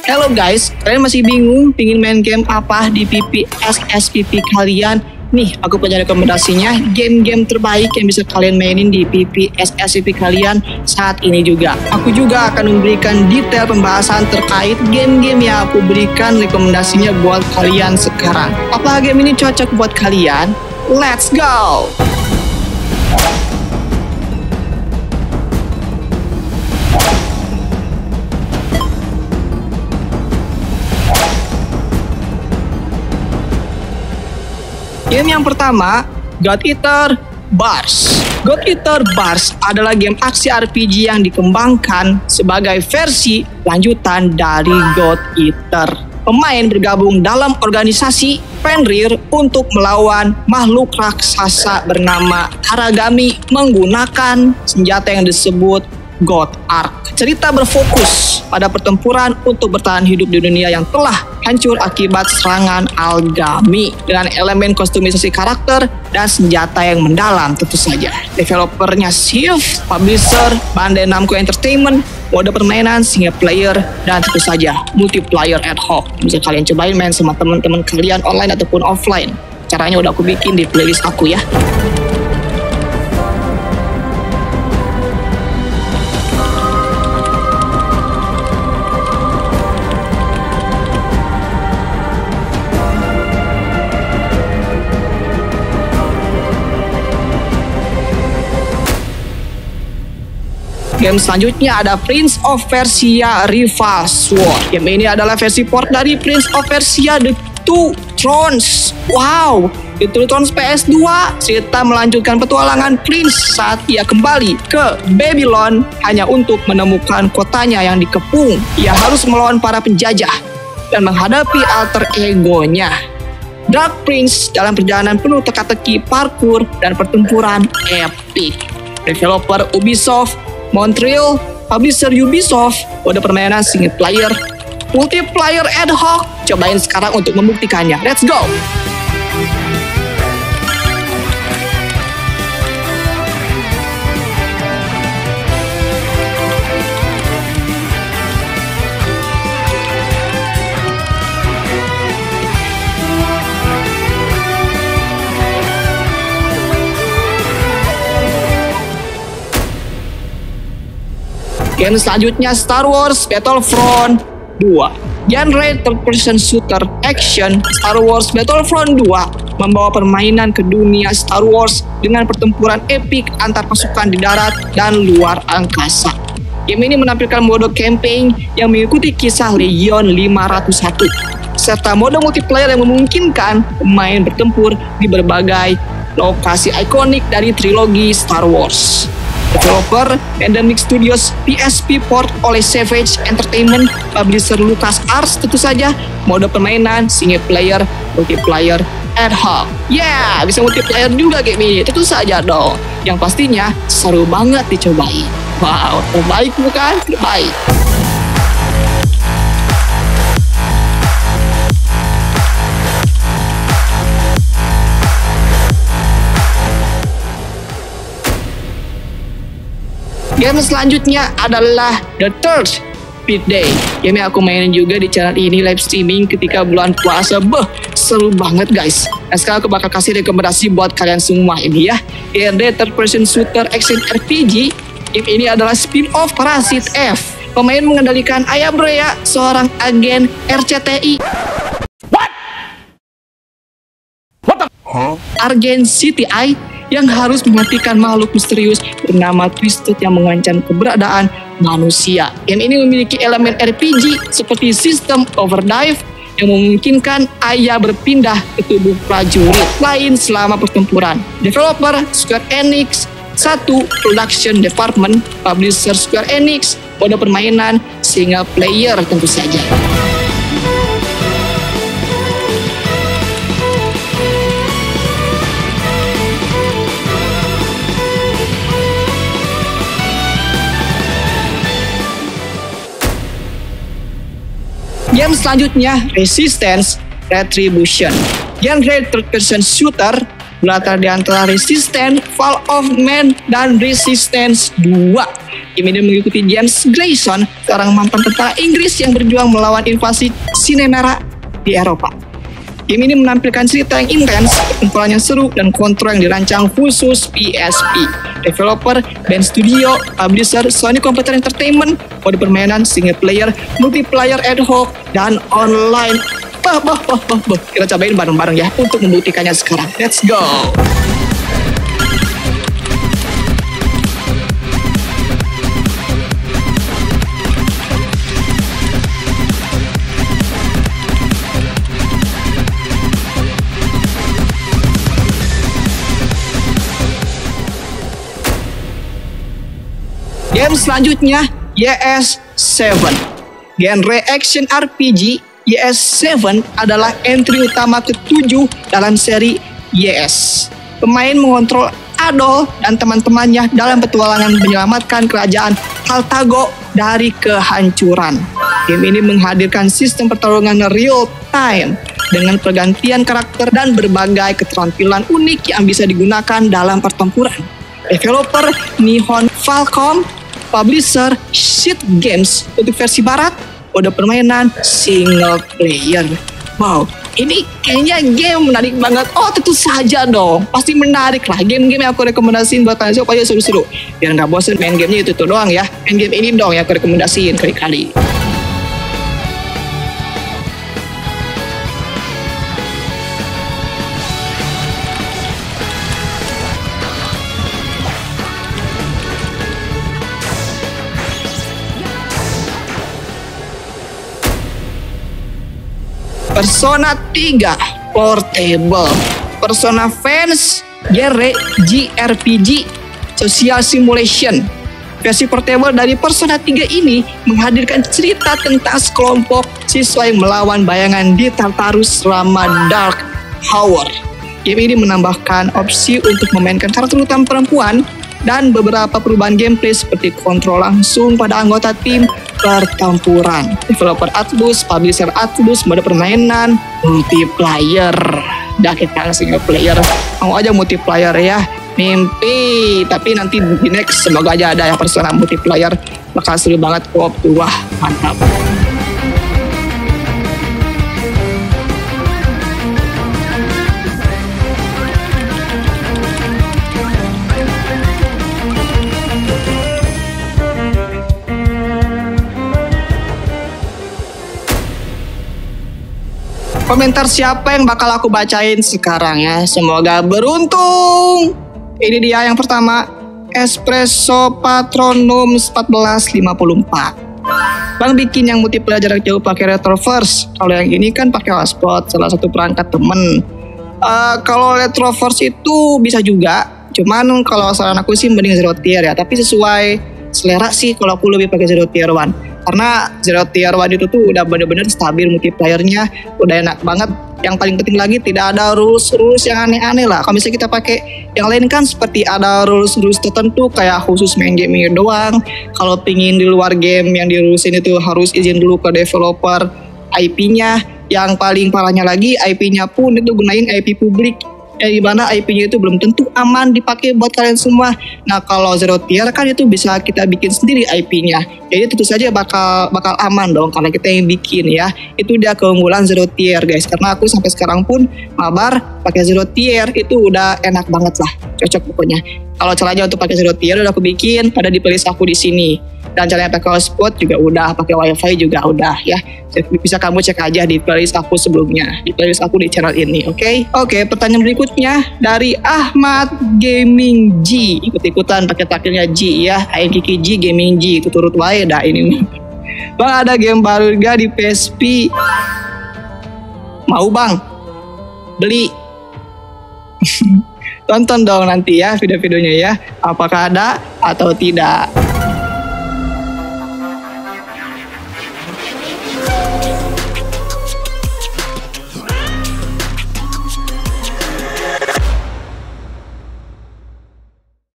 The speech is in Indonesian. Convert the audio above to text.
Hello guys, kalian masih bingung pingin main game apa di PPSSPP kalian? Nih, aku punya rekomendasinya game-game terbaik yang bisa kalian mainin di PPSSPP kalian saat ini juga. Aku juga akan memberikan detail pembahasan terkait game-game yang aku berikan rekomendasinya buat kalian sekarang. Apakah game ini cocok buat kalian? Let's go! Game yang pertama, God Eater Bars. God Eater Bars adalah game aksi RPG yang dikembangkan sebagai versi lanjutan dari God Eater. Pemain bergabung dalam organisasi Fenrir untuk melawan makhluk raksasa bernama Aragami menggunakan senjata yang disebut God Ark. Cerita berfokus pada pertempuran untuk bertahan hidup di dunia yang telah hancur akibat serangan Algami dengan elemen kostumisasi karakter dan senjata yang mendalam tentu saja. Developernya Shift, publisher Bandai Namco Entertainment, mode permainan single player, dan tentu saja multiplayer ad hoc. Bisa kalian cobain main sama teman-teman kalian online ataupun offline. Caranya udah aku bikin di playlist aku ya. Game selanjutnya ada Prince of Persia Rival Sword. Game ini adalah versi port dari Prince of Persia The Two Thrones. Wow, The Two Thrones PS2. Cerita melanjutkan petualangan Prince saat ia kembali ke Babylon hanya untuk menemukan kotanya yang dikepung. Ia harus melawan para penjajah dan menghadapi alter egonya Dark Prince dalam perjalanan penuh teka-teki, parkour, dan pertempuran epik. Developer Ubisoft Montreal, publisher Ubisoft, mode permainan single player, multiplayer ad hoc. Cobain sekarang untuk membuktikannya. Let's go! Game selanjutnya Star Wars Battlefront 2. Genre third person shooter action, Star Wars Battlefront 2 membawa permainan ke dunia Star Wars dengan pertempuran epik antar pasukan di darat dan luar angkasa. Game ini menampilkan mode campaign yang mengikuti kisah Legion 501 serta mode multiplayer yang memungkinkan pemain bertempur di berbagai lokasi ikonik dari trilogi Star Wars. Developer Pandemic Studios, PSP port oleh Savage Entertainment, publisher LucasArts tentu saja, mode permainan single player, multiplayer ad hoc. Yeah, bisa multiplayer juga game ini, tentu saja dong. Yang pastinya seru banget dicobain. Wow, terbaik bukan? Terbaik. Game selanjutnya adalah The Third Speed Day. Game yang aku mainin juga di channel ini live streaming ketika bulan puasa. Seru banget guys. Nah sekarang aku bakal kasih rekomendasi buat kalian semua ini ya. Genre third person shooter action RPG. Game ini adalah spin-off Parasite F. Pemain mengendalikan Aya Brea, seorang agen RCTI. What the? Argent CTI yang harus mematikan makhluk misterius bernama Twisted yang mengancam keberadaan manusia. Game ini memiliki elemen RPG seperti sistem overdrive yang memungkinkan Aya berpindah ke tubuh prajurit lain selama pertempuran. Developer Square Enix 1 Production Department, publisher Square Enix, mode permainan single player tentu saja. Game selanjutnya Resistance Retribution. Genre third person shooter berlatar di antara Resistance, Fall of Man, dan Resistance 2. Game ini mengikuti James Grayson, seorang mantan tentara Inggris yang berjuang melawan invasi Sinemera di Eropa. Game ini menampilkan cerita yang intens, pertempuran yang seru, dan kontrol yang dirancang khusus PSP. Developer, band studio, publisher, Sony Computer Entertainment, mode permainan, single player, multiplayer ad hoc, dan online. Kita cobain bareng-bareng ya untuk membuktikannya sekarang. Let's go! Game selanjutnya, YS7. Genre Action RPG, YS7 adalah entry utama ke-7 dalam seri YS. Pemain mengontrol Adol dan teman-temannya dalam petualangan menyelamatkan kerajaan Haltago dari kehancuran. Game ini menghadirkan sistem pertarungan real time dengan pergantian karakter dan berbagai keterampilan unik yang bisa digunakan dalam pertempuran. Developer Nihon Falcom, publisher Sheet Games untuk versi barat, mode permainan single player. Wow, ini kayaknya game menarik banget. Oh, tentu saja dong, pasti menarik lah. Game-game yang aku rekomendasiin buat kalian supaya seru-seru. Biar nggak bosan main gamenya itu doang ya. Main game ini dong yang aku rekomendasiin kali-kali. Persona 3 Portable. Persona fans, genre JRPG, social simulation. Versi portable dari Persona 3 ini menghadirkan cerita tentang sekelompok siswa yang melawan bayangan di Tartarus selama Dark Hour. Game ini menambahkan opsi untuk memainkan karakter utama perempuan dan beberapa perubahan gameplay seperti kontrol langsung pada anggota tim pertempuran. Developer Atlus, publisher Atlus, mode permainan, multiplayer. Dah kita single player, mau aja multiplayer ya. Mimpi, tapi nanti di next semoga aja ada yang Persona multiplayer. Bakal seru banget co-op tuh, wah mantap. Komentar siapa yang bakal aku bacain sekarang ya. Semoga beruntung. Ini dia yang pertama, Espresso Patronum 1454. Bang bikin yang multiplayer jarak jauh pakai Retroverse. Kalau yang ini kan pakai hotspot, salah satu perangkat temen. Kalau Retroverse itu bisa juga. Cuman kalau saran aku sih mending Zero Tier ya. Tapi sesuai selera sih kalau aku lebih pakai Zero Tier 1. Karena Zero Tier 1 itu tuh udah bener-bener stabil multiplayernya, udah enak banget. Yang paling penting lagi tidak ada rules yang aneh-aneh lah. Kalau misalnya kita pakai yang lain kan seperti ada rules tertentu kayak khusus main game ini doang. Kalau pingin di luar game yang dirulesin itu harus izin dulu ke developer IP-nya. Yang paling parahnya lagi IP-nya pun itu gunain IP publik. Di mana IP-nya itu belum tentu aman dipakai buat kalian semua. Nah kalau Zero Tier kan itu bisa kita bikin sendiri IP-nya. Jadi tentu saja bakal aman dong karena kita yang bikin ya. Itu dia keunggulan Zero Tier guys. Karena aku sampai sekarang pun mabar pakai Zero Tier itu udah enak banget lah. Cocok pokoknya. Kalau caranya untuk pakai Zero Tier udah aku bikin pada di playlist aku di sini. Dan caranya pakai hotspot juga udah, pakai wifi juga udah ya. Bisa kamu cek aja di playlist aku sebelumnya, di playlist aku di channel ini, oke? Oke, pertanyaan berikutnya dari Ahmad Gaming G. Ikut-ikutan pakai takilnya G ya. Aing Kiki G Gaming G itu turut wae dah ini. Bang ada game baru gak di PSP? Mau bang? Beli. Tonton dong nanti ya video-videonya ya. Apakah ada atau tidak?